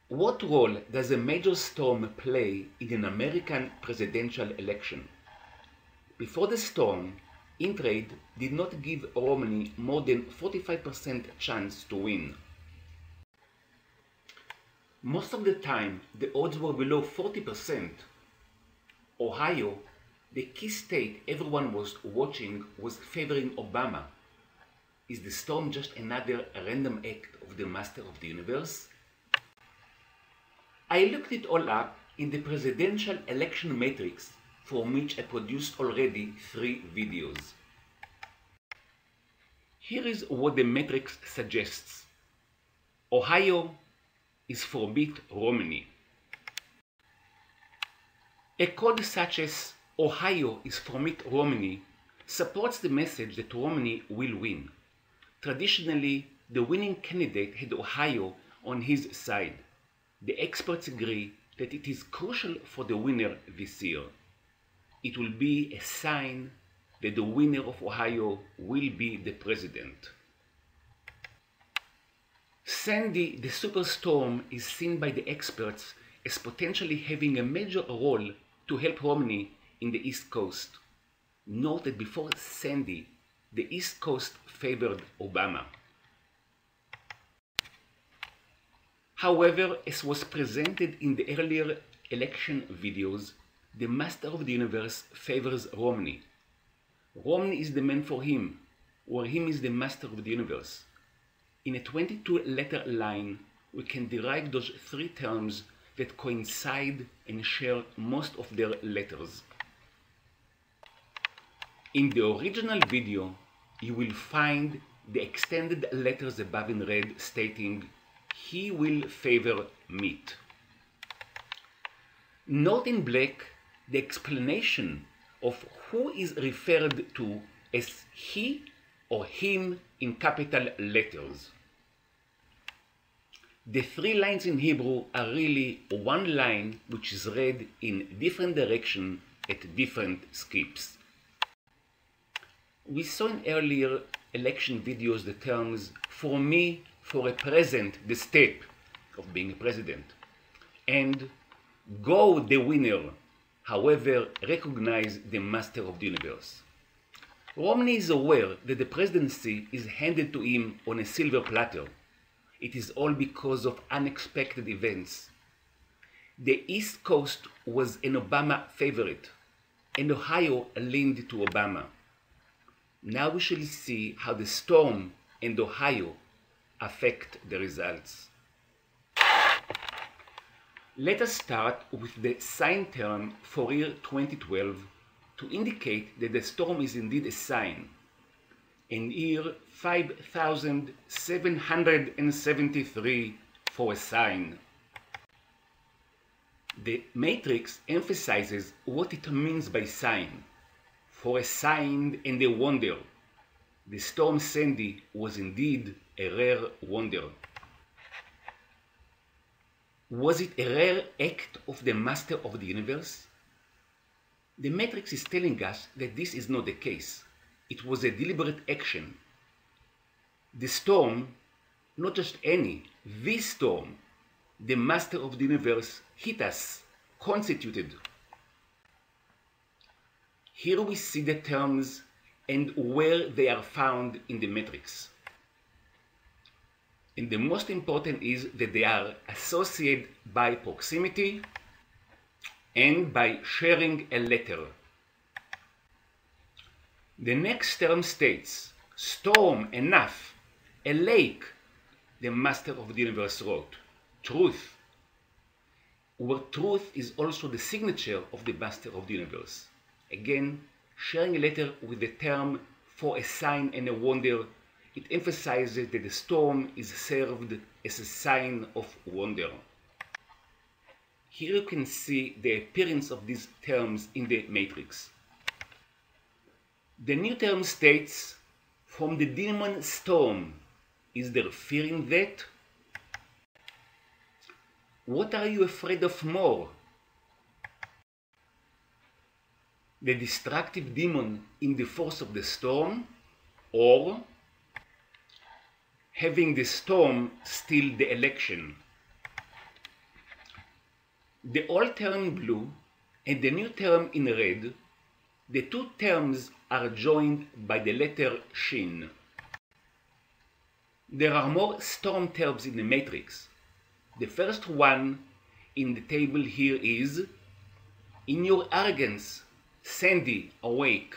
What role does a major storm play in an American presidential election? Before the storm, Intrade did not give Romney more than 45% chance to win. Most of the time, the odds were below 40%. Ohio, the key state everyone was watching, was favoring Obama. Is the storm just another random act of the master of the universe? I looked it all up in the presidential election matrix, from which I produced already 3 videos. Here is what the matrix suggests. Ohio is for Mitt Romney. A code such as Ohio is for Mitt Romney supports the message that Romney will win. Traditionally, the winning candidate had Ohio on his side. The experts agree that it is crucial for the winner this year. It will be a sign that the winner of Ohio will be the president. Sandy, the superstorm, is seen by the experts as potentially having a major role to help Romney in the East Coast. Note that before Sandy, the East Coast favored Obama. However, as was presented in the earlier election videos, the master of the universe favors Romney. Romney is the man for him, or him is the master of the universe. In a 22-letter line, we can derive those 3 terms that coincide and share most of their letters. In the original video, you will find the extended letters above in red stating, "He will favor Mitt." Note in black the explanation of who is referred to as he or him in capital letters. The 3 lines in Hebrew are really one line which is read in different direction at different skips. We saw in earlier election videos the terms "for me, for represent the step of being a president," and "go the winner, however recognize the master of the universe." Romney is aware that the presidency is handed to him on a silver platter. It is all because of unexpected events. The East Coast was an Obama favorite, and Ohio leaned to Obama. Now we shall see how the storm and Ohio affect the results. Let us start with the sign term for year 2012 to indicate that the storm is indeed a sign, and year 5773 for a sign. The matrix emphasizes what it means by sign. For a sign and a wonder, the storm Sandy was indeed a rare wonder. Was it a rare act of the master of the universe? The matrix is telling us that this is not the case. It was a deliberate action. The storm, not just any, the storm, the master of the universe hit us, constituted. Here we see the terms and where they are found in the matrix. And the most important is that they are associated by proximity and by sharing a letter. The next term states, "storm, enough, a lake," the master of the universe wrote, "truth," where truth is also the signature of the master of the universe. Again, sharing a letter with the term "for a sign and a wonder," it emphasizes that the storm is served as a sign of wonder. Here you can see the appearance of these terms in the matrix. The new term states, "from the demon storm, is there fear in that? What are you afraid of more? The destructive demon in the force of the storm, or having the storm steal the election?" The old term in blue and the new term in red, the two terms are joined by the letter shin. There are more storm terms in the matrix. The first one in the table here is, in your arrogance, Sandy, awake.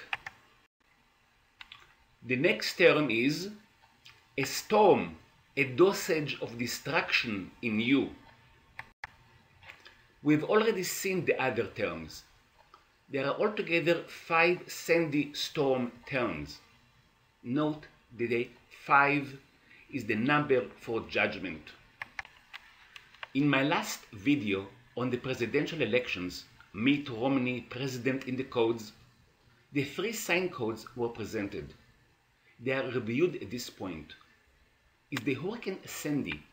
The next term is, a storm, a dosage of destruction in you. We've already seen the other terms. There are altogether 5 Sandy storm terms. Note that 5 is the number for judgment. In my last video on the presidential elections, Mitt Romney, President in the Codes, the 3 sign codes were presented. They are reviewed at this point. Is the Hurricane Sandy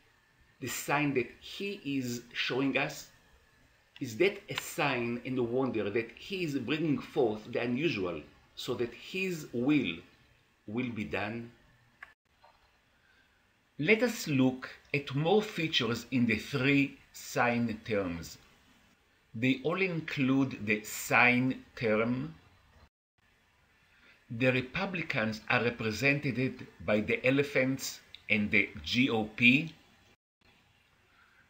the sign that he is showing us? Is that a sign and a wonder that he is bringing forth the unusual so that his will be done? Let us look at more features in the 3 sign terms. They all include the sign term. The Republicans are represented by the elephants and the GOP.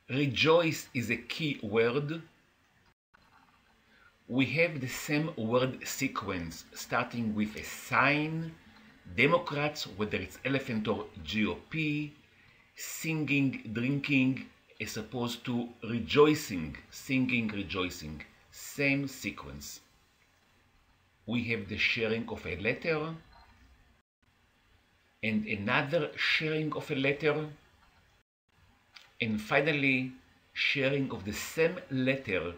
Rejoice is a key word. We have the same word sequence starting with a sign, Democrats, whether it's elephant or GOP, singing, drinking, as opposed to rejoicing, singing, rejoicing. Same sequence. We have the sharing of a letter and another sharing of a letter, and finally sharing of the same letter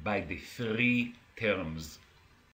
by the 3 terms.